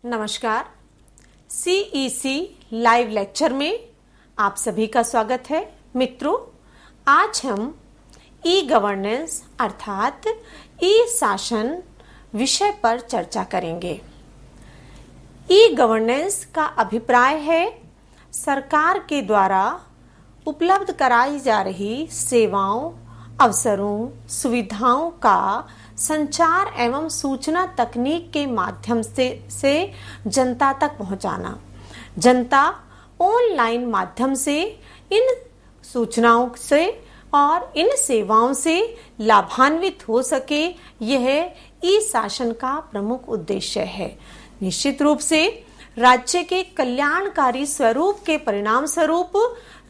नमस्कार। CEC live lecture में आप सभी का स्वागत है। मित्रों, आज हम ई गवर्नेंस अर्थात ई शासन विषय पर चर्चा करेंगे। ई गवर्नेंस का अभिप्राय है सरकार के द्वारा उपलब्ध कराई जा रही सेवाओं, अवसरों, सुविधाओं का संचार एवं सूचना तकनीक के माध्यम से जनता तक पहुंचाना। जनता ऑनलाइन माध्यम से इन सूचनाओं से और इन सेवाओं से लाभान्वित हो सके, यह ई शासन का प्रमुख उद्देश्य है। निश्चित रूप से राज्य के कल्याणकारी स्वरूप के परिणाम स्वरूप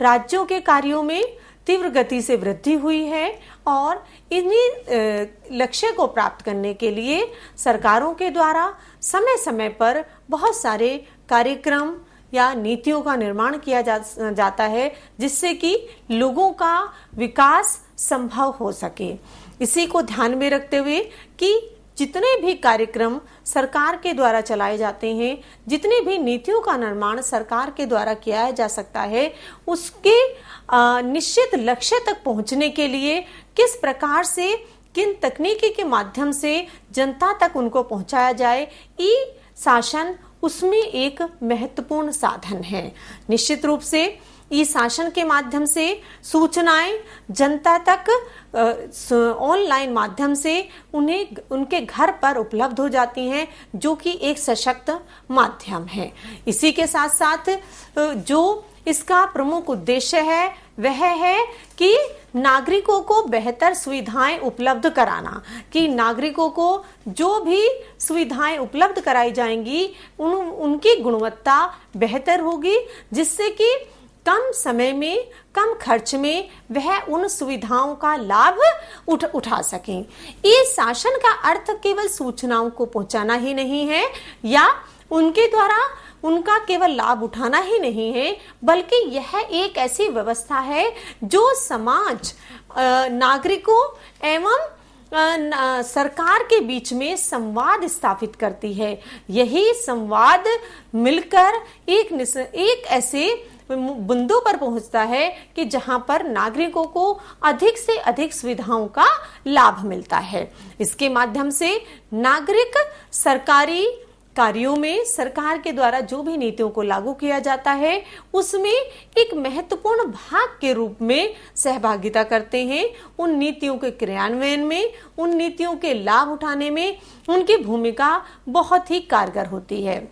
राज्यों के कार्यों में तीव्र गति से वृद्धि हुई है और इन्हीं लक्ष्य को प्राप्त करने के लिए सरकारों के द्वारा समय समय पर बहुत सारे कार्यक्रम या नीतियों का निर्माण किया जाता है, जिससे कि लोगों का विकास संभव हो सके। इसी को ध्यान में रखते हुए कि जितने भी कार्यक्रम सरकार के द्वारा चलाए जाते हैं, जितनी भी नीतियों का निर्माण सरकार के द्वारा किया जा सकता है, उसके निश्चित लक्ष्य तक पहुंचने के लिए किस प्रकार से, किन तकनीकी के माध्यम से जनता तक उनको पहुंचाया जाए, ई शासन उसमें एक महत्वपूर्ण साधन है। निश्चित रूप से ई शासन के माध्यम से सूचनाएं जनता तक ऑनलाइन माध्यम से उन्हें उनके घर पर उपलब्ध हो जाती हैं, जो कि एक सशक्त माध्यम है। इसी के साथ साथ जो इसका प्रमुख उद्देश्य है वह है कि नागरिकों को बेहतर सुविधाएं उपलब्ध कराना, कि नागरिकों को जो भी सुविधाएं उपलब्ध कराई जाएंगी उनकी गुणवत्ता बेहतर होगी, जिससे कि कम समय में, कम खर्च में वह उन सुविधाओं का लाभ उठा सकें। इस शासन का अर्थ केवल सूचनाओं को पहुंचाना ही नहीं है या उनके द्वारा उनका केवल लाभ उठाना ही नहीं है, बल्कि यह एक ऐसी व्यवस्था है जो समाज, नागरिकों एवं सरकार के बीच में स्थापित करती है। यही संवाद मिलकर एक ऐसे बिंदु पर पहुंचता है कि जहां पर नागरिकों को अधिक से अधिक सुविधाओं का लाभ मिलता है। इसके माध्यम से नागरिक सरकारी कार्यों में सरकार के द्वारा जो भी नीतियों को लागू किया जाता है उसमें एक महत्वपूर्ण भाग के रूप में सहभागिता करते हैं। उन नीतियों के क्रियान्वयन में, उन नीतियों के लाभ उठाने में उनकी भूमिका बहुत ही कारगर होती है।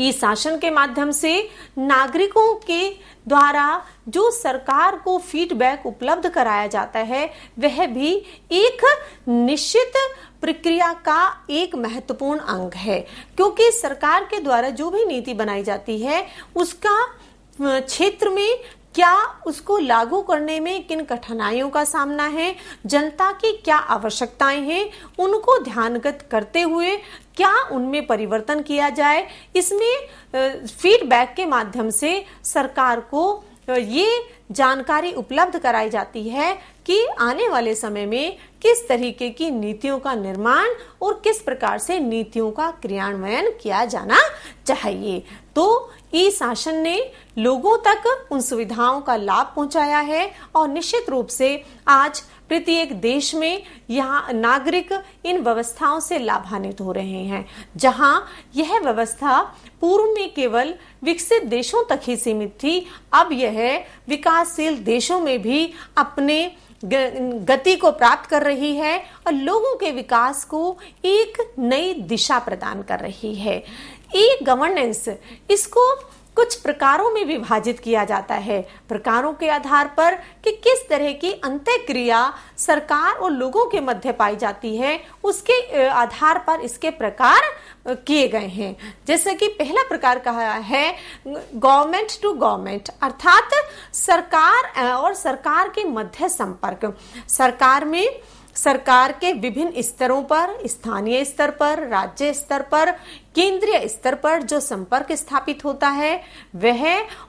ई शासन के माध्यम से नागरिकों के द्वारा जो सरकार को फीडबैक उपलब्ध कराया जाता है वह भी एक निश्चित प्रक्रिया का एक महत्वपूर्ण अंग है, क्योंकि सरकार के द्वारा जो भी नीति बनाई जाती है उसका क्षेत्र में क्या, उसको लागू करने में किन कठिनाइयों का सामना है, जनता की क्या आवश्यकताएं हैं, उनको ध्यानगत करते हुए क्या उनमें परिवर्तन किया जाए, इसमें फीडबैक के माध्यम से सरकार को ये जानकारी उपलब्ध कराई जाती है कि आने वाले समय में किस तरीके की नीतियों का निर्माण और किस प्रकार से नीतियों का क्रियान्वयन किया जाना चाहिए। तो ई शासन ने लोगों तक उन सुविधाओं का लाभ पहुंचाया है और निश्चित रूप से आज प्रत्येक देश में यहाँ नागरिक इन व्यवस्थाओं से लाभान्वित हो रहे हैं। जहां यह व्यवस्था पूर्व में केवल विकसित देशों तक ही सीमित थी, अब यह विकासशील देशों में भी अपने गति को प्राप्त कर रही है और लोगों के विकास को एक नई दिशा प्रदान कर रही है। ई गवर्नेंस, इसको कुछ प्रकारों में विभाजित किया जाता है। प्रकारों के आधार पर कि किस तरह की अंतःक्रिया सरकार और लोगों के मध्य पाई जाती है, उसके आधार पर इसके प्रकार किए गए हैं। जैसे कि पहला प्रकार कहा है गवर्नमेंट टू गवर्नमेंट, अर्थात सरकार और सरकार के मध्य संपर्क। सरकार के विभिन्न स्तरों पर, स्थानीय स्तर पर, राज्य स्तर पर केंद्रीय स्तर पर जो संपर्क स्थापित होता है वह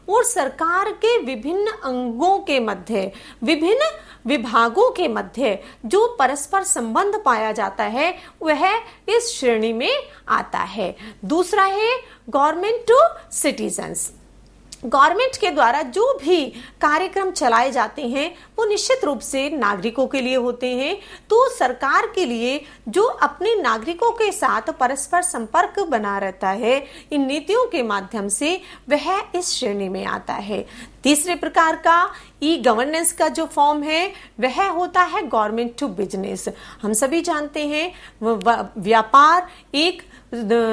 और सरकार के विभिन्न अंगों के मध्य, विभिन्न विभागों के मध्य जो परस्पर संबंध पाया जाता है वह इस श्रेणी में आता है। दूसरा है गवर्नमेंट टू सिटीजन्स। गवर्नमेंट के द्वारा जो भी कार्यक्रम चलाए जाते हैं वो निश्चित रूप से नागरिकों के लिए होते हैं। तो सरकार के लिए जो अपने नागरिकों के साथ परस्पर संपर्क बना रहता है इन नीतियों के माध्यम से, वह इस श्रेणी में आता है। तीसरे प्रकार का ई गवर्नेंस का जो फॉर्म है वह होता है गवर्नमेंट टू बिजनेस। हम सभी जानते हैं व्यापार एक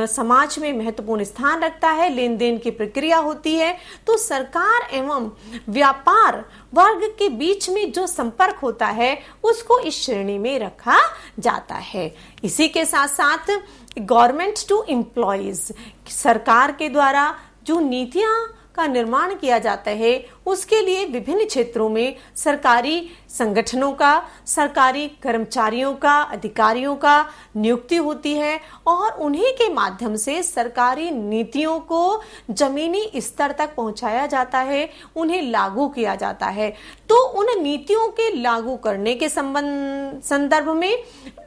समाज में महत्वपूर्ण स्थान रखता है, लेन देन की प्रक्रिया होती है। तो सरकार एवं व्यापार वर्ग के बीच में जो संपर्क होता है उसको इस श्रेणी में रखा जाता है। इसी के साथ साथ गवर्नमेंट टू एम्प्लॉयज, सरकार के द्वारा जो नीतियां का निर्माण किया जाता है उसके लिए विभिन्न क्षेत्रों में सरकारी संगठनों का, सरकारी कर्मचारियों का, अधिकारियों का नियुक्ति होती है और उन्हीं के माध्यम से सरकारी नीतियों को जमीनी स्तर तक पहुंचाया जाता है, उन्हें लागू किया जाता है। तो उन नीतियों के लागू करने के संदर्भ में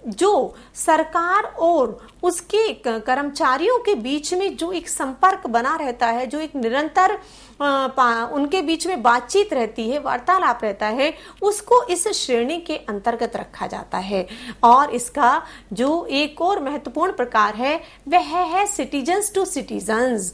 जो सरकार और उसके कर्मचारियों के बीच में जो एक संपर्क बना रहता है, जो एक निरंतर उनके बीच में बातचीत रहती है, वार्तालाप रहता है, उसको इस श्रेणी के अंतर्गत रखा जाता है। और इसका जो एक और महत्वपूर्ण प्रकार है वह है सिटीजन्स टू सिटीजन्स।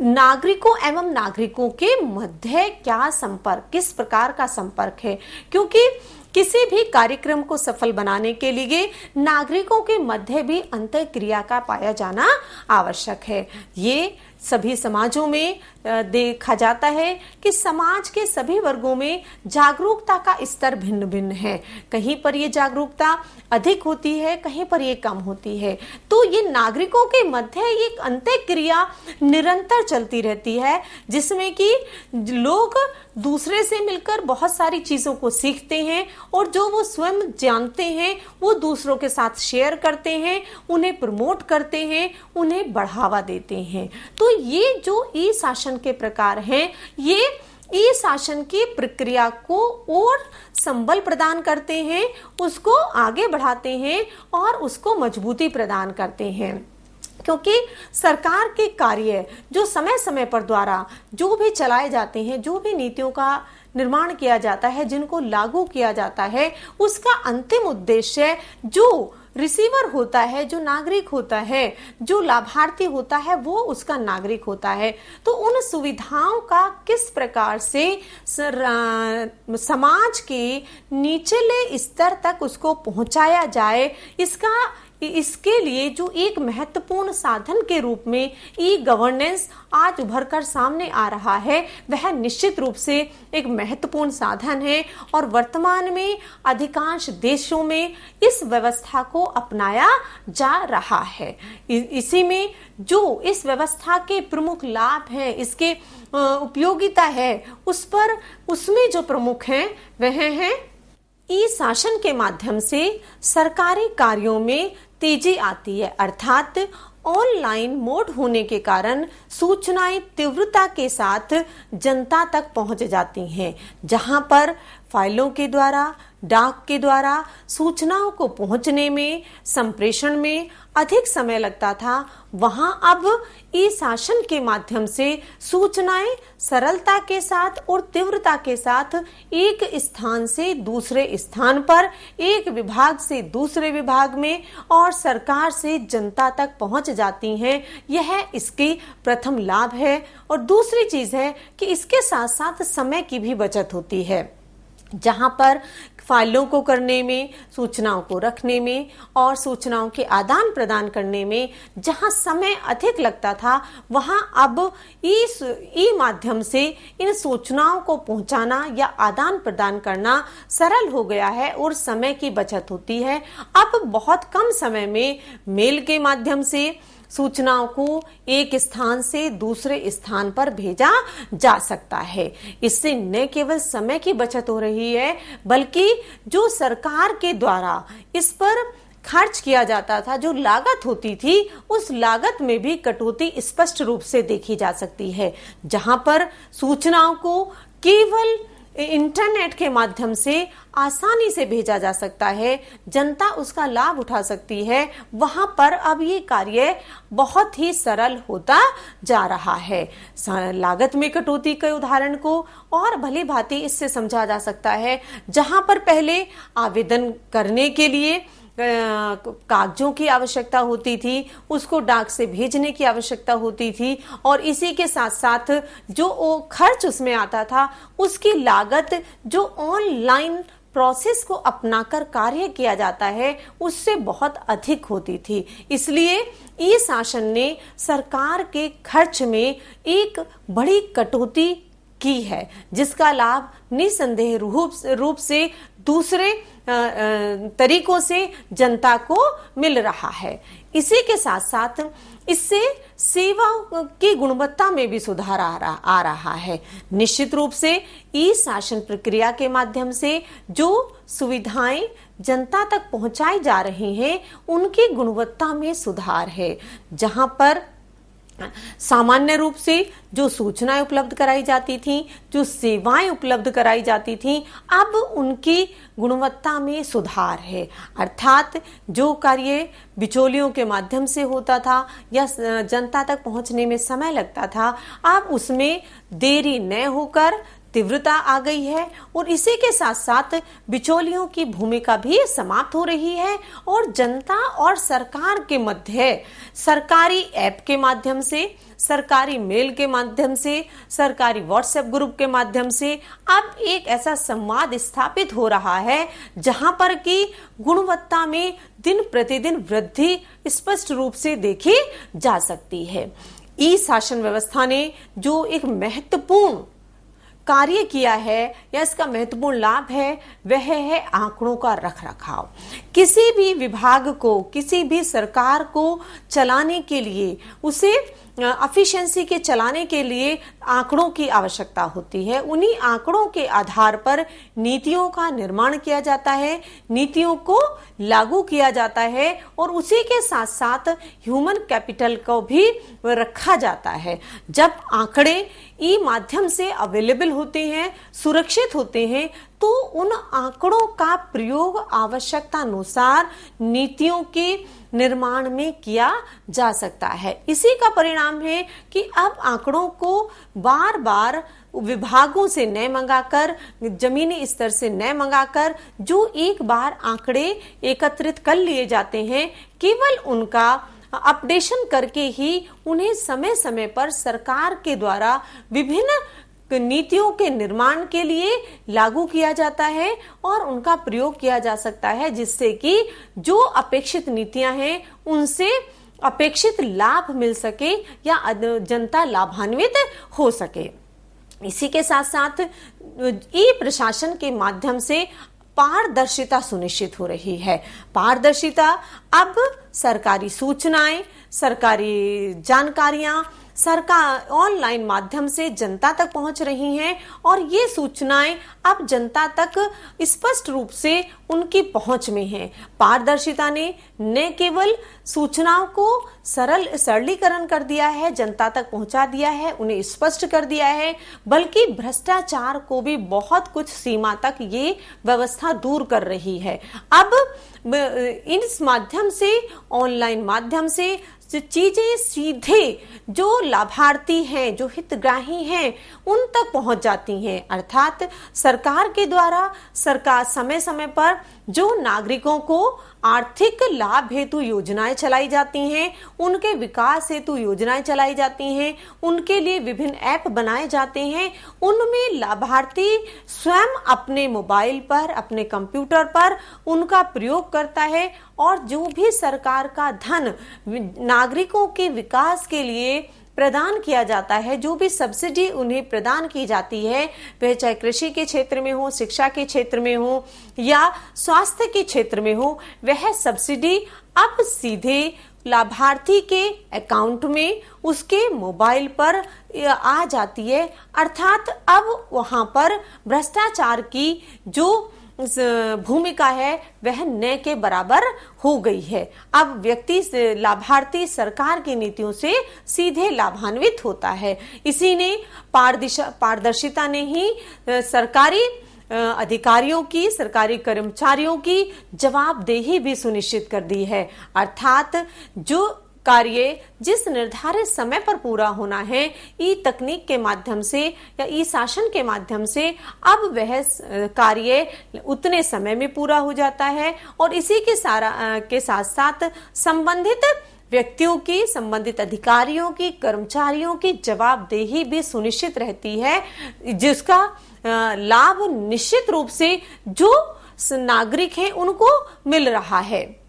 नागरिकों एवं नागरिकों के मध्य क्या संपर्क, किस प्रकार का संपर्क है, क्योंकि किसी भी कार्यक्रम को सफल बनाने के लिए नागरिकों के मध्य भी अंतःक्रिया का पाया जाना आवश्यक है। ये सभी समाजों में देखा जाता है कि समाज के सभी वर्गों में जागरूकता का स्तर भिन्न भिन्न है। कहीं पर ये जागरूकता अधिक होती है, कहीं पर ये कम होती है। तो ये नागरिकों के मध्य एक अंतःक्रिया निरंतर चलती रहती है जिसमें कि लोग दूसरे से मिलकर बहुत सारी चीजों को सीखते हैं और जो वो स्वयं जानते हैं वो दूसरों के साथ शेयर करते हैं, उन्हें प्रमोट करते हैं, उन्हें बढ़ावा देते हैं। तो ये जो ई शासन के प्रकार हैं, ये ई शासन की प्रक्रिया को और संबल प्रदान करते हैं, उसको आगे बढ़ाते हैं और उसको मजबूती प्रदान करते हैं। क्योंकि सरकार के कार्य जो समय समय पर द्वारा जो भी चलाए जाते हैं, जो भी नीतियों का निर्माण किया जाता है, जिनको लागू किया जाता है, उसका अंतिम उद्देश्य जो रिसीवर होता है, जो नागरिक होता है, जो लाभार्थी होता है, वो उसका नागरिक होता है। तो उन सुविधाओं का किस प्रकार से समाज के निचले स्तर तक उसको पहुंचाया जाए, इसके लिए जो एक महत्वपूर्ण साधन के रूप में ई गवर्नेंस आज उभर कर सामने आ रहा है, वह निश्चित रूप से एक महत्वपूर्ण साधन है। और वर्तमान में अधिकांश देशों में इस व्यवस्था को अपनाया जा रहा है। इसी में जो इस व्यवस्था के प्रमुख लाभ हैं, इसके उपयोगिता है, उसमें जो प्रमुख हैं वह हैं ई शासन के माध्यम से सरकारी कार्यों में तेजी आती है, अर्थात ऑनलाइन मोड होने के कारण सूचनाएं तीव्रता के साथ जनता तक पहुंच जाती हैं। जहां पर फाइलों के द्वारा, डाक के द्वारा सूचनाओं को पहुंचने में, संप्रेषण में अधिक समय लगता था, वहां अब ई शासन के माध्यम से सूचनाएं सरलता के साथ और तीव्रता के साथ एक स्थान से दूसरे स्थान पर, एक विभाग से दूसरे विभाग में और सरकार से जनता तक पहुंच जाती हैं। यह इसकी प्रथम लाभ है। और दूसरी चीज है कि इसके साथ साथ समय की भी बचत होती है। जहां पर फाइलों को करने में, सूचनाओं को रखने में और सूचनाओं के आदान प्रदान करने में जहां समय अधिक लगता था, वहां अब ई माध्यम से इन सूचनाओं को पहुंचाना या आदान प्रदान करना सरल हो गया है और समय की बचत होती है। अब बहुत कम समय में मेल के माध्यम से सूचनाओं को एक स्थान से दूसरे स्थान पर भेजा जा सकता है। इससे न केवल समय की बचत हो रही है, बल्कि जो सरकार के द्वारा इस पर खर्च किया जाता था, जो लागत होती थी, उस लागत में भी कटौती स्पष्ट रूप से देखी जा सकती है। जहां पर सूचनाओं को केवल इंटरनेट के माध्यम से आसानी से भेजा जा सकता है, जनता उसका लाभ उठा सकती है, वहां पर अब ये कार्य बहुत ही सरल होता जा रहा है। लागत में कटौती के उदाहरण को और भली भांति इससे समझा जा सकता है, जहां पर पहले आवेदन करने के लिए कागजों की आवश्यकता होती थी, उसको डाक से भेजने की आवश्यकता होती थी, और इसी के साथ साथ जो खर्च उसमें आता था, उसकी लागत जो ऑनलाइन प्रोसेस को अपनाकर कार्य किया जाता है, उससे बहुत अधिक होती थी। इसलिए ई शासन ने सरकार के खर्च में एक बड़ी कटौती की है, जिसका लाभ निसंदेह रूप से दूसरे तरीकों से जनता को मिल रहा है। इसी के साथ साथ इससे सेवा की गुणवत्ता में भी सुधार आ रहा है। निश्चित रूप से ई शासन प्रक्रिया के माध्यम से जो सुविधाएं जनता तक पहुंचाई जा रही हैं, उनकी गुणवत्ता में सुधार है। जहां पर सामान्य रूप से जो सूचनाएं उपलब्ध कराई जाती थी, जो सेवाएं उपलब्ध कराई जाती थी, अब उनकी गुणवत्ता में सुधार है। अर्थात जो कार्य बिचौलियों के माध्यम से होता था या जनता तक पहुंचने में समय लगता था, अब उसमें देरी न होकर तीव्रता आ गई है, और इसी के साथ साथ बिचौलियों की भूमिका भी समाप्त हो रही है, और जनता और सरकार के मध्य सरकारी ऐप के माध्यम से, सरकारी मेल के माध्यम से, सरकारी व्हाट्सएप ग्रुप के माध्यम से अब एक ऐसा संवाद स्थापित हो रहा है, जहां पर की गुणवत्ता में दिन प्रतिदिन वृद्धि स्पष्ट रूप से देखी जा सकती है। ई शासन व्यवस्था ने जो एक महत्वपूर्ण कार्य किया है या इसका महत्वपूर्ण लाभ है, वह है आंकड़ों का रखरखाव। किसी भी विभाग को, किसी भी सरकार को चलाने के लिए, उसे एफिशिएंसी के चलाने के लिए आंकड़ों की आवश्यकता होती है। उन्हीं आंकड़ों के आधार पर नीतियों का निर्माण किया जाता है, नीतियों को लागू किया जाता है, और उसी के साथ साथ ह्यूमन कैपिटल को भी रखा जाता है। जब आंकड़े ई माध्यम से अवेलेबल होते हैं, सुरक्षित होते हैं, तो उन आंकड़ों का प्रयोग आवश्यकता अनुसार नीतियों के निर्माण में किया जा सकता है। इसी का परिणाम है कि अब आंकड़ों को बार बार विभागों से न मंगाकर, जमीनी स्तर से न मंगाकर, जो एक बार आंकड़े एकत्रित कर लिए जाते हैं, केवल उनका अपडेशन करके ही उन्हें समय समय पर सरकार के द्वारा विभिन्न नीतियों के निर्माण के लिए लागू किया जाता है और उनका प्रयोग किया जा सकता है, जिससे कि जो अपेक्षित नीतियां हैं उनसे अपेक्षित लाभ मिल सके या जनता लाभान्वित हो सके। इसी के साथ साथ ई प्रशासन के माध्यम से पारदर्शिता सुनिश्चित हो रही है। पारदर्शिता, अब सरकारी सूचनाएं, सरकारी जानकारियां सरकार ऑनलाइन माध्यम से जनता तक पहुंच रही हैं, और ये सूचनाएं अब जनता तक स्पष्ट रूप से उनकी पहुंच में हैं। पारदर्शिता ने न केवल सूचनाओं को सरलीकरण कर दिया है, जनता तक पहुंचा दिया है, उन्हें स्पष्ट कर दिया है, बल्कि भ्रष्टाचार को भी बहुत कुछ सीमा तक ये व्यवस्था दूर कर रही है। अब इस माध्यम से, ऑनलाइन माध्यम से चीजें सीधे जो लाभार्थी हैं, जो हितग्राही हैं, उन तक पहुंच जाती हैं। अर्थात सरकार के द्वारा सरकार समय समय पर जो नागरिकों को आर्थिक लाभ हेतु योजनाएं चलाई जाती हैं, उनके विकास हेतु योजनाएं चलाई जाती हैं, उनके लिए विभिन्न ऐप बनाए जाते हैं, उनमें लाभार्थी स्वयं अपने मोबाइल पर, अपने कंप्यूटर पर उनका प्रयोग करता है, और जो भी सरकार का धन नागरिकों के विकास के लिए प्रदान किया जाता है, जो भी सब्सिडी उन्हें प्रदान की जाती है, वह चाहे कृषि के क्षेत्र में हो, शिक्षा के क्षेत्र में हो या स्वास्थ्य के क्षेत्र में हो, वह सब्सिडी अब सीधे लाभार्थी के अकाउंट में, उसके मोबाइल पर आ जाती है। अर्थात अब वहां पर भ्रष्टाचार की जो भूमिका है वह न के बराबर हो गई है। अब व्यक्ति लाभार्थी सरकार की नीतियों से सीधे लाभान्वित होता है। इसी ने पारदर्शिता ने ही सरकारी अधिकारियों की, सरकारी कर्मचारियों की जवाबदेही भी सुनिश्चित कर दी है। अर्थात जो कार्य जिस निर्धारित समय पर पूरा होना है, ई तकनीक के माध्यम से या ई शासन के माध्यम से अब वह कार्य उतने समय में पूरा हो जाता है। और इसी के साथ साथ संबंधित व्यक्तियों की, संबंधित अधिकारियों की, कर्मचारियों की जवाबदेही भी सुनिश्चित रहती है, जिसका लाभ निश्चित रूप से जो नागरिक हैं उनको मिल रहा है।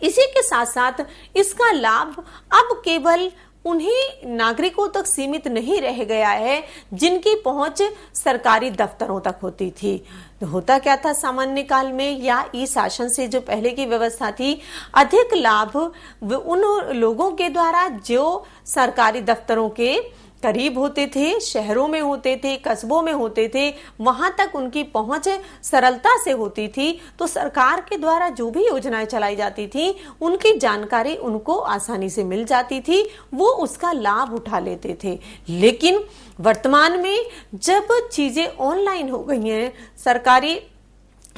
इसी के साथ साथ इसका लाभ अब केवल उन्हीं नागरिकों तक सीमित नहीं रह गया है जिनकी पहुंच सरकारी दफ्तरों तक होती थी। तो होता क्या था सामान्य काल में या ई शासन से जो पहले की व्यवस्था थी, अधिक लाभ उन लोगों के द्वारा जो सरकारी दफ्तरों के करीब होते थे, शहरों में होते थे, कस्बों में होते थे, वहां तक उनकी पहुंच सरलता से होती थी। तो सरकार के द्वारा जो भी योजनाएं चलाई जाती थी उनकी जानकारी उनको आसानी से मिल जाती थी, वो उसका लाभ उठा लेते थे। लेकिन वर्तमान में जब चीजें ऑनलाइन हो गई हैं, सरकारी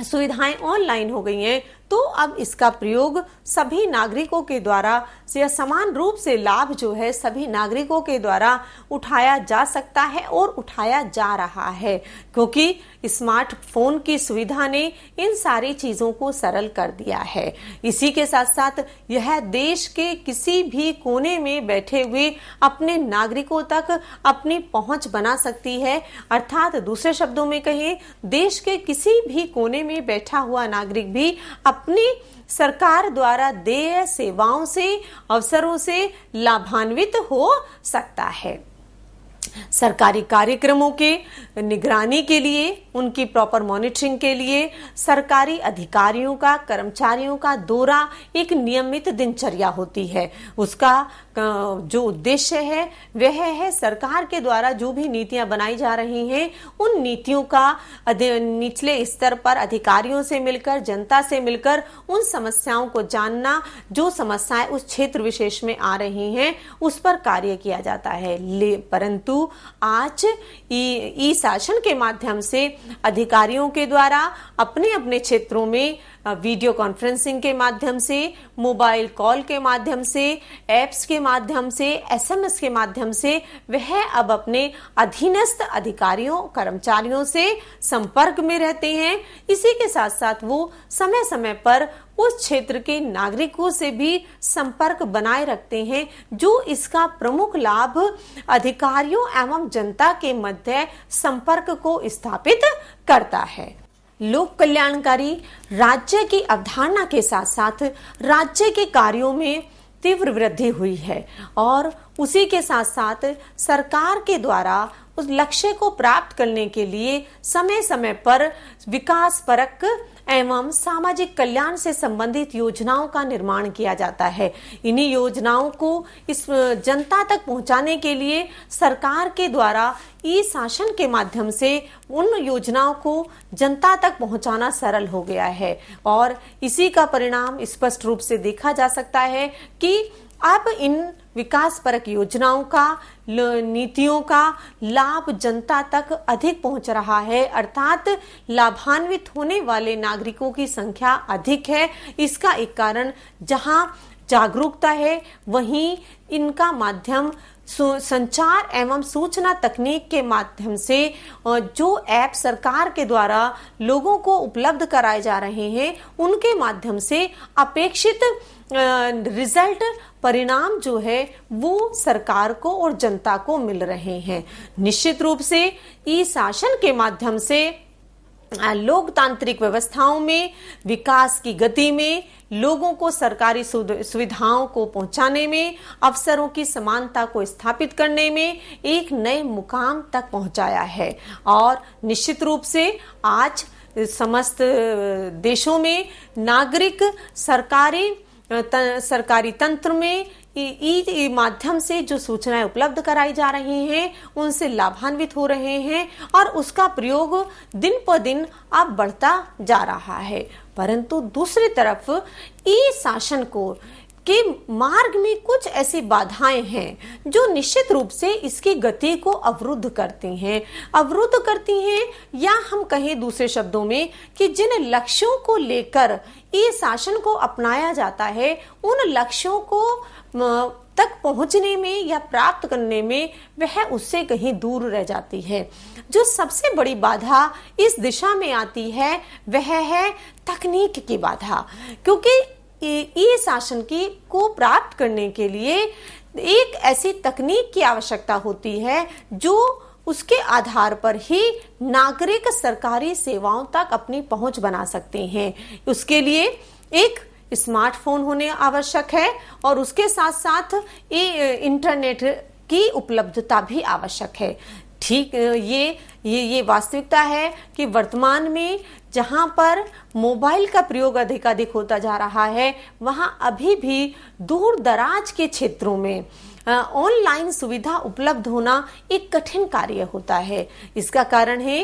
सुविधाएं ऑनलाइन हो गई हैं, तो अब इसका प्रयोग सभी नागरिकों के द्वारा या समान रूप से लाभ जो है सभी नागरिकों के द्वारा उठाया जा सकता है और उठाया जा रहा है, क्योंकि स्मार्टफोन की सुविधा ने इन सारी चीजों को सरल कर दिया है। इसी के साथ साथ यह देश के किसी भी कोने में बैठे हुए अपने नागरिकों तक अपनी पहुंच बना सकती है। अर्थात दूसरे शब्दों में कहें, देश के किसी भी कोने में बैठा हुआ नागरिक भी अपनी सरकार द्वारा देय सेवाओं से, अवसरों से लाभान्वित हो सकता है। सरकारी कार्यक्रमों के निगरानी के लिए, उनकी प्रॉपर मॉनिटरिंग के लिए सरकारी अधिकारियों का, कर्मचारियों का दौरा एक नियमित दिनचर्या होती है। उसका जो उद्देश्य है वह है सरकार के द्वारा जो भी नीतियां बनाई जा रही हैं उन नीतियों का निचले स्तर पर अधिकारियों से मिलकर, जनता से मिलकर उन समस्याओं को जानना, जो समस्याएं उस क्षेत्र विशेष में आ रही हैं उस पर कार्य किया जाता है। परंतु आज ई शासन के माध्यम से अधिकारियों के द्वारा अपने अपने क्षेत्रों में वीडियो कॉन्फ्रेंसिंग के माध्यम से, मोबाइल कॉल के माध्यम से, एप्स के माध्यम से, एसएमएस के माध्यम से वह अब अपने अधीनस्थ अधिकारियों, कर्मचारियों से संपर्क में रहते हैं। इसी के साथ साथ वो समय समय पर उस क्षेत्र के नागरिकों से भी संपर्क बनाए रखते हैं, जो इसका प्रमुख लाभ अधिकारियों एवं जनता के मध्य संपर्क को स्थापित करता है। लोक कल्याणकारी राज्य की अवधारणा के साथ साथ राज्य के कार्यों में तीव्र वृद्धि हुई है और उसी के साथ साथ सरकार के द्वारा उस लक्ष्य को प्राप्त करने के लिए समय समय पर विकास परक एवं सामाजिक कल्याण से संबंधित योजनाओं का निर्माण किया जाता है। इन्हीं योजनाओं को इस जनता तक पहुंचाने के लिए सरकार के द्वारा ई शासन के माध्यम से उन योजनाओं को जनता तक पहुंचाना सरल हो गया है और इसी का परिणाम स्पष्ट रूप से देखा जा सकता है कि अब इन विकास परक योजनाओं का, नीतियों का लाभ जनता तक अधिक पहुंच रहा है। अर्थात लाभान्वित होने वाले नागरिकों की संख्या अधिक है। इसका एक कारण जहां जागरूकता है वहीं इनका माध्यम संचार एवं सूचना तकनीक के माध्यम से जो ऐप सरकार के द्वारा लोगों को उपलब्ध कराए जा रहे हैं उनके माध्यम से अपेक्षित रिजल्ट, परिणाम जो है वो सरकार को और जनता को मिल रहे हैं। निश्चित रूप से ई शासन के माध्यम से लोकतांत्रिक व्यवस्थाओं में, विकास की गति में, लोगों को सरकारी सुविधाओं को पहुंचाने में, अवसरों की समानता को स्थापित करने में एक नए मुकाम तक पहुंचाया है। और निश्चित रूप से आज समस्त देशों में नागरिक सरकारी तंत्र में ई माध्यम से जो सूचनाएं उपलब्ध कराई जा रही हैं उनसे लाभान्वित हो रहे हैं और उसका प्रयोग दिन पर दिन अब बढ़ता जा रहा है। परंतु दूसरी तरफ ई शासन को के मार्ग में कुछ ऐसी बाधाएं हैं जो निश्चित रूप से इसकी गति को अवरुद्ध करती हैं या हम कहें दूसरे शब्दों में कि जिन लक्ष्यों को लेकर ये शासन को अपनाया जाता है उन लक्ष्यों को तक पहुंचने में या प्राप्त करने में वह उससे कहीं दूर रह जाती है। जो सबसे बड़ी बाधा इस दिशा में आती है वह है तकनीक की बाधा, क्योंकि ई शासन की को प्राप्त करने के लिए एक ऐसी तकनीक की आवश्यकता होती है जो उसके आधार पर ही नागरिक सरकारी सेवाओं तक अपनी पहुंच बना सकते हैं। उसके लिए एक स्मार्टफोन होने आवश्यक है और उसके साथ साथ इंटरनेट की उपलब्धता भी आवश्यक है। ठीक ये वास्तविकता है कि वर्तमान में जहां पर मोबाइल का प्रयोग अधिक होता जा रहा है वहां अभी भी दूर दराज के क्षेत्रों में ऑनलाइन सुविधा उपलब्ध होना एक कठिन कार्य होता है। इसका कारण है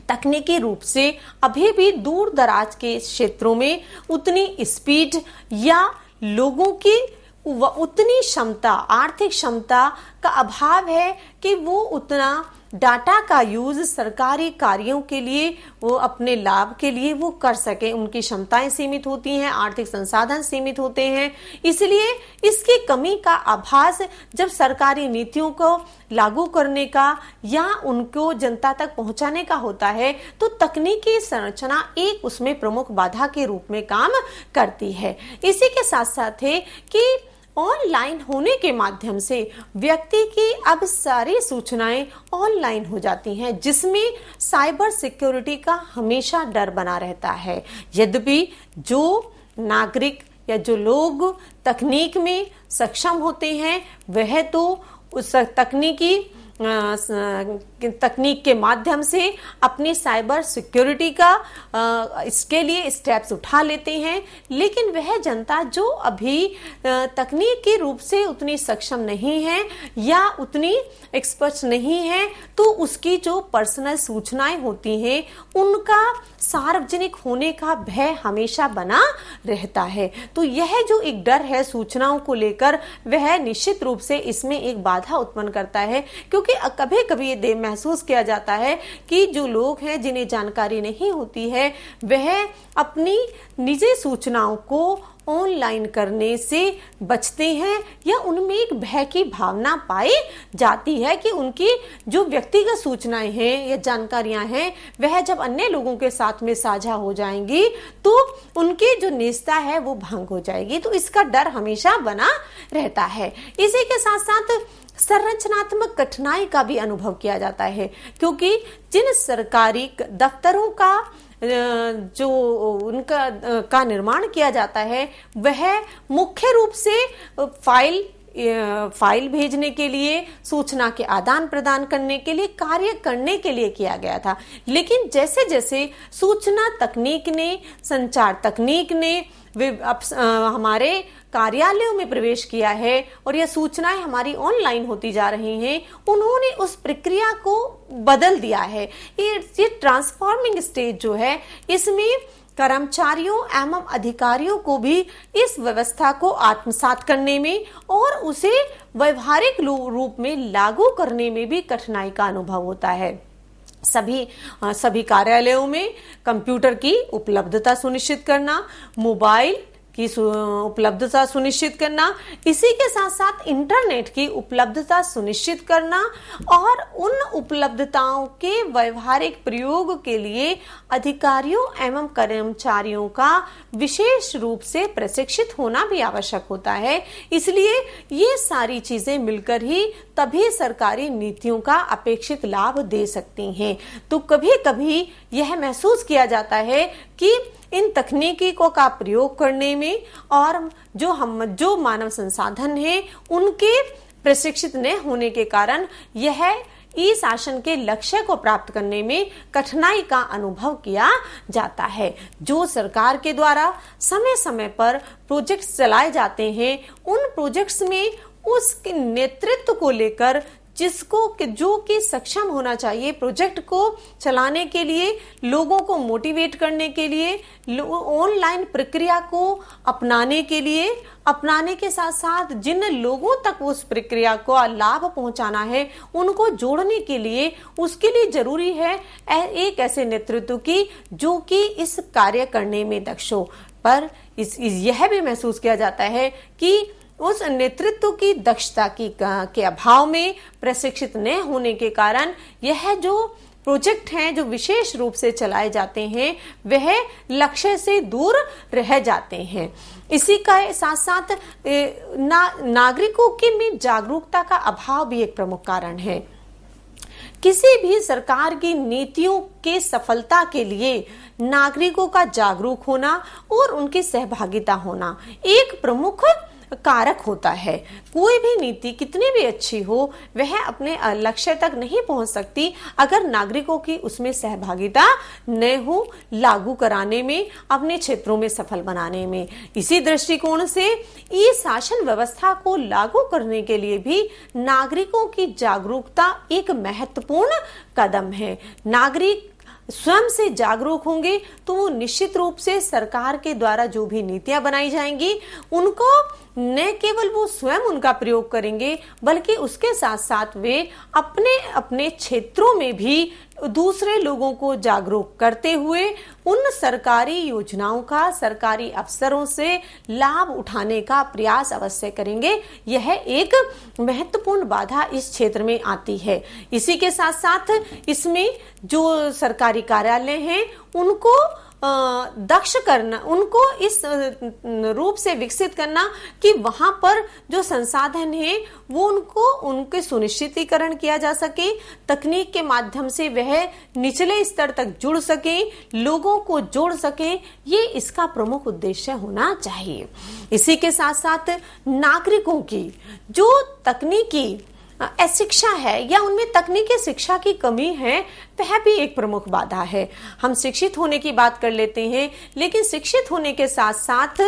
तकनीकी रूप से अभी भी दूर दराज के क्षेत्रों में उतनी स्पीड या लोगों की उतनी क्षमता, आर्थिक क्षमता का अभाव है कि वो उतना डाटा का यूज सरकारी कार्यों के लिए, वो अपने लाभ के लिए वो कर सके। उनकी क्षमताएं सीमित होती हैं, आर्थिक संसाधन सीमित होते हैं। इसलिए इसकी कमी का आभास जब सरकारी नीतियों को लागू करने का या उनको जनता तक पहुंचाने का होता है तो तकनीकी संरचना एक उसमें प्रमुख बाधा के रूप में काम करती है। इसी के साथ साथ है कि ऑनलाइन होने के माध्यम से व्यक्ति की अब सारी सूचनाएं ऑनलाइन हो जाती हैं, जिसमें साइबर सिक्योरिटी का हमेशा डर बना रहता है। यद्यपि जो नागरिक या जो लोग तकनीक में सक्षम होते हैं वह तो उस तकनीक के माध्यम से अपनी साइबर सिक्योरिटी का इसके लिए स्टेप्स उठा लेते हैं, लेकिन वह जनता जो अभी तकनीकी रूप से उतनी सक्षम नहीं है या उतनी एक्सपर्ट नहीं है तो उसकी जो पर्सनल सूचनाएं होती हैं उनका सार्वजनिक होने का भय हमेशा बना रहता है। तो यह जो एक डर है सूचनाओं को लेकर वह निश्चित रूप से इसमें एक बाधा उत्पन्न करता है, क्योंकि कभी कभी ये महसूस किया जाता है कि जो लोग हैं जिन्हें जानकारी नहीं होती है वह अपनी निजी सूचनाओं को ऑनलाइन करने से बचते हैं या उनमें एक भय की भावना पाई जाती है कि उनकी जो व्यक्तिगत सूचनाएं हैं या जानकारियां हैं वह जब अन्य लोगों के साथ में साझा हो जाएंगी तो उनकी जो निजता है वो भंग हो जाएगी। तो इसका डर हमेशा बना रहता है। इसी के साथ साथ संरचनात्मक कठिनाई का भी अनुभव किया जाता है, क्योंकि जिन सरकारी दफ्तरों का जो उनका निर्माण किया जाता है वह मुख्य रूप से फाइल भेजने के लिए, सूचना के आदान प्रदान करने के लिए, कार्य करने के लिए किया गया था। लेकिन जैसे जैसे सूचना तकनीक ने, संचार तकनीक ने हमारे कार्यालयों में प्रवेश किया है और यह सूचनाएं हमारी ऑनलाइन होती जा रही हैं, उन्होंने उस प्रक्रिया को बदल दिया है। ये ट्रांसफॉर्मिंग स्टेज जो है इसमें कर्मचारियों एवं अधिकारियों को भी इस व्यवस्था को आत्मसात करने में और उसे व्यवहारिक रूप में लागू करने में भी कठिनाई का अनुभव होता है। सभी कार्यालयों में कंप्यूटर की उपलब्धता सुनिश्चित करना, मोबाइल की उपलब्धता सुनिश्चित करना, इसी के साथ साथ इंटरनेट की उपलब्धता सुनिश्चित करना और उन उपलब्धताओं के व्यवहारिक प्रयोग के लिए अधिकारियों एवं कर्मचारियों का विशेष रूप से प्रशिक्षित होना भी आवश्यक होता है। इसलिए ये सारी चीजें मिलकर ही तभी सरकारी नीतियों का अपेक्षित लाभ दे सकती हैं। तो कभी कभी यह महसूस किया जाता है कि इन तकनीकी का प्रयोग करने में और जो मानव संसाधन है उनके प्रशिक्षित न होने के कारण यह ई शासन के लक्ष्य को प्राप्त करने में कठिनाई का अनुभव किया जाता है। जो सरकार के द्वारा समय समय पर प्रोजेक्ट्स चलाए जाते हैं, उन प्रोजेक्ट्स में उसके नेतृत्व को लेकर जो कि सक्षम होना चाहिए प्रोजेक्ट को चलाने के लिए, लोगों को मोटिवेट करने के लिए, ऑनलाइन प्रक्रिया को अपनाने के लिए, अपनाने के साथ साथ जिन लोगों तक उस प्रक्रिया को लाभ पहुंचाना है उनको जोड़ने के लिए, उसके लिए जरूरी है एक ऐसे नेतृत्व की जो कि इस कार्य करने में दक्ष हो। पर यह भी महसूस किया जाता है कि उस नेतृत्व की दक्षता के अभाव में, प्रशिक्षित न होने के कारण यह जो प्रोजेक्ट हैं जो विशेष रूप से चलाए जाते हैं वह लक्ष्य से दूर रह जाते हैं। इसी का साथ साथ नागरिकों के में जागरूकता का अभाव भी एक प्रमुख कारण है। किसी भी सरकार की नीतियों के सफलता के लिए नागरिकों का जागरूक होना और उनकी सहभागिता होना एक प्रमुख कारक होता है। कोई भी नीति कितनी भी अच्छी हो वह अपने लक्ष्य तक नहीं पहुंच सकती अगर नागरिकों की उसमें सहभागिता न हो लागू कराने में, अपने क्षेत्रों में सफल बनाने में। इसी दृष्टिकोण से ई शासन व्यवस्था को लागू करने के लिए भी नागरिकों की जागरूकता एक महत्वपूर्ण कदम है। नागरिक स्वयं से जागरूक होंगे तो वो निश्चित रूप से सरकार के द्वारा जो भी नीतियां बनाई जाएंगी उनको न केवल वो स्वयं उनका प्रयोग करेंगे बल्कि उसके साथ साथ वे अपने अपने क्षेत्रों में भी दूसरे लोगों को जागरूक करते हुए उन सरकारी योजनाओं का, सरकारी अफसरों से लाभ उठाने का प्रयास अवश्य करेंगे। यह एक महत्वपूर्ण बाधा इस क्षेत्र में आती है। इसी के साथ साथ इसमें जो सरकारी कार्यालय हैं उनको दक्ष करना, उनको इस रूप से विकसित करना कि वहां पर जो संसाधन है वो उनके सुनिश्चितीकरण किया जा सके, तकनीक के माध्यम से वह निचले स्तर तक जुड़ सके, लोगों को जोड़ सके, ये इसका प्रमुख उद्देश्य होना चाहिए। इसी के साथ साथ नागरिकों की जो तकनीकी अशिक्षा है या उनमें तकनीकी शिक्षा की कमी है वह भी एक प्रमुख बाधा है। हम शिक्षित होने की बात कर लेते हैं लेकिन शिक्षित होने के साथ साथ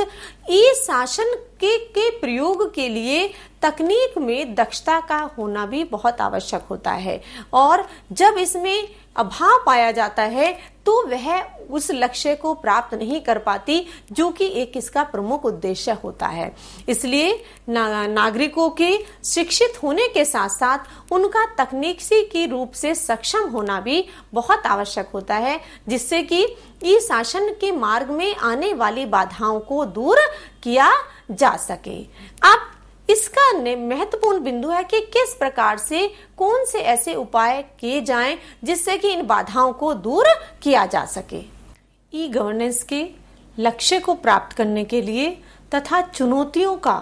ई शासन के प्रयोग के लिए तकनीक में दक्षता का होना भी बहुत आवश्यक होता है और जब इसमें अभाव पाया जाता है तो वह उस लक्ष्य को प्राप्त नहीं कर पाती जो कि एक इसका प्रमुख उद्देश्य होता है। इसलिए नागरिकों के शिक्षित होने के साथ साथ उनका तकनीकी की रूप से सक्षम होना भी बहुत आवश्यक होता है जिससे कि ई शासन के मार्ग में आने वाली बाधाओं को दूर किया जा सके। अब इसका महत्वपूर्ण बिंदु है कि किस प्रकार से कौन से ऐसे उपाय किए जाएं जिससे कि इन बाधाओं को दूर किया जा सके। ई गवर्नेंस के लक्ष्य को प्राप्त करने के लिए तथा चुनौतियों का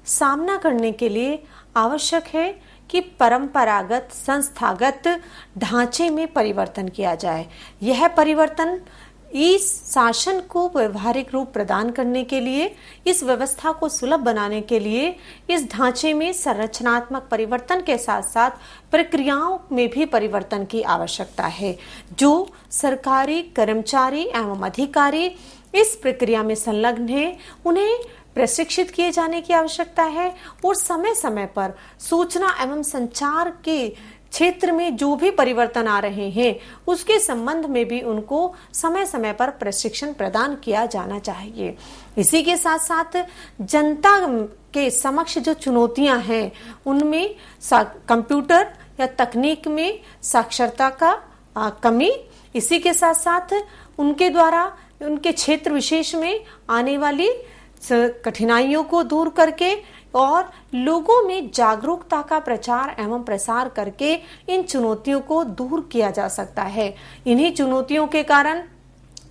सामना करने के लिए आवश्यक है कि परंपरागत संस्थागत ढांचे में परिवर्तन किया जाए। यह परिवर्तन इस शासन को व्यवहारिक रूप प्रदान करने के लिए, इस व्यवस्था को सुलभ बनाने के लिए इस ढांचे में संरचनात्मक परिवर्तन के साथ साथ प्रक्रियाओं में भी परिवर्तन की आवश्यकता है। जो सरकारी कर्मचारी एवं अधिकारी इस प्रक्रिया में संलग्न हैं उन्हें प्रशिक्षित किए जाने की आवश्यकता है और समय समय पर सूचना एवं संचार के क्षेत्र में जो भी परिवर्तन आ रहे हैं उसके संबंध में भी उनको समय समय पर प्रशिक्षण प्रदान किया जाना चाहिए। इसी के साथ साथ जनता के समक्ष जो चुनौतियां हैं उनमें कंप्यूटर या तकनीक में साक्षरता का कमी, इसी के साथ साथ उनके द्वारा उनके क्षेत्र विशेष में आने वाली कठिनाइयों को दूर करके और लोगों में जागरूकता का प्रचार एवं प्रसार करके इन चुनौतियों को दूर किया जा सकता है। इन्हीं चुनौतियों के कारण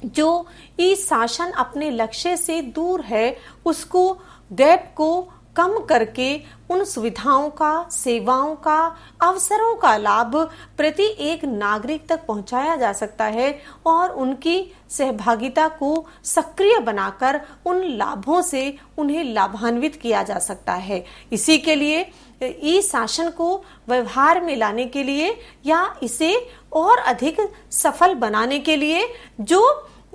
जो ई शासन अपने लक्ष्य से दूर है उसको गैप को कम करके उन सुविधाओं का, सेवाओं का, अवसरों का लाभ प्रति एक नागरिक तक पहुंचाया जा सकता है और उनकी सहभागिता को सक्रिय बनाकर उन लाभों से उन्हें लाभान्वित किया जा सकता है। इसी के लिए ई शासन को व्यवहार में लाने के लिए या इसे और अधिक सफल बनाने के लिए जो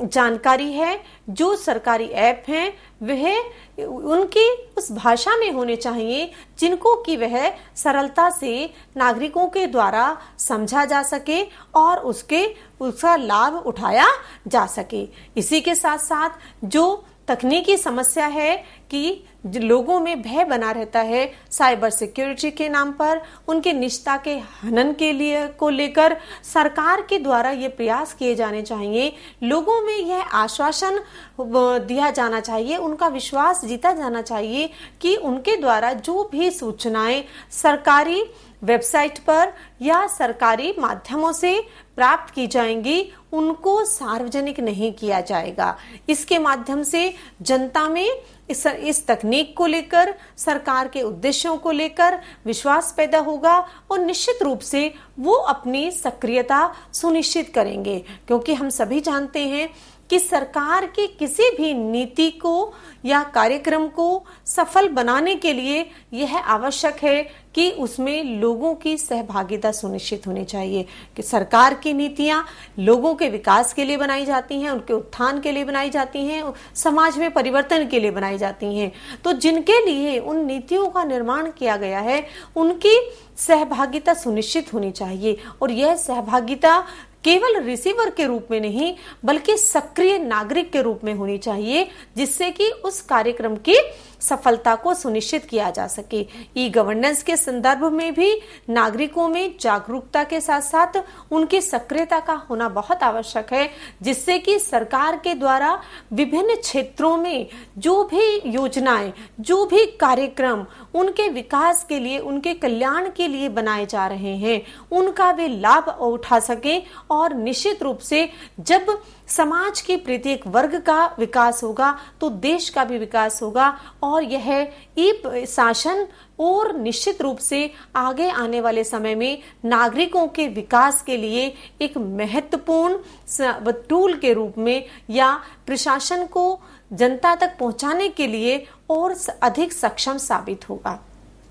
जानकारी है, जो सरकारी ऐप हैं, वह उनकी उस भाषा में होने चाहिए जिनको कि वह सरलता से नागरिकों के द्वारा समझा जा सके और उसका लाभ उठाया जा सके। इसी के साथ साथ जो तकनीकी समस्या है कि लोगों में भय बना रहता है साइबर सिक्योरिटी के नाम पर, उनके निजता के हनन के लिए को लेकर सरकार के द्वारा ये प्रयास किए जाने चाहिए। लोगों में यह आश्वासन दिया जाना चाहिए, उनका विश्वास जीता जाना चाहिए कि उनके द्वारा जो भी सूचनाएं सरकारी वेबसाइट पर या सरकारी माध्यमों से प्राप्त की जाएंगी उनको सार्वजनिक नहीं किया जाएगा। इसके माध्यम से जनता में इस तकनीक को लेकर, सरकार के उद्देश्यों को लेकर विश्वास पैदा होगा और निश्चित रूप से वो अपनी सक्रियता सुनिश्चित करेंगे, क्योंकि हम सभी जानते हैं कि सरकार की किसी भी नीति को या कार्यक्रम को सफल बनाने के लिए यह आवश्यक है कि उसमें लोगों की सहभागिता सुनिश्चित होनी चाहिए। कि सरकार की नीतियां लोगों के विकास के लिए बनाई जाती हैं, उनके उत्थान के लिए बनाई जाती हैं, समाज में परिवर्तन के लिए बनाई जाती हैं। तो जिनके लिए उन नीतियों का निर्माण किया गया है उनकी सहभागिता सुनिश्चित होनी चाहिए और यह सहभागिता केवल रिसीवर के रूप में नहीं बल्कि सक्रिय नागरिक के रूप में होनी चाहिए, जिससे कि उस कार्यक्रम की सफलता को सुनिश्चित किया जा सके। ई गवर्नेंस के संदर्भ में भी नागरिकों में जागरूकता के साथ साथ उनकी सक्रियता का होना बहुत आवश्यक है, जिससे कि सरकार के द्वारा विभिन्न क्षेत्रों में जो भी योजनाएं, जो भी कार्यक्रम उनके विकास के लिए, उनके कल्याण के लिए बनाए जा रहे हैं, उनका वे लाभ उठा सकें। और निश्चित रूप से जब समाज के प्रत्येक वर्ग का विकास होगा तो देश का भी विकास होगा और यह ई शासन और निश्चित रूप से आगे आने वाले समय में नागरिकों के विकास के लिए एक महत्वपूर्ण टूल के रूप में या प्रशासन को जनता तक पहुंचाने के लिए और अधिक सक्षम साबित होगा।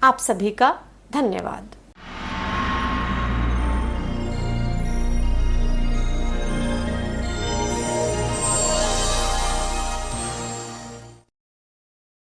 आप सभी का धन्यवाद।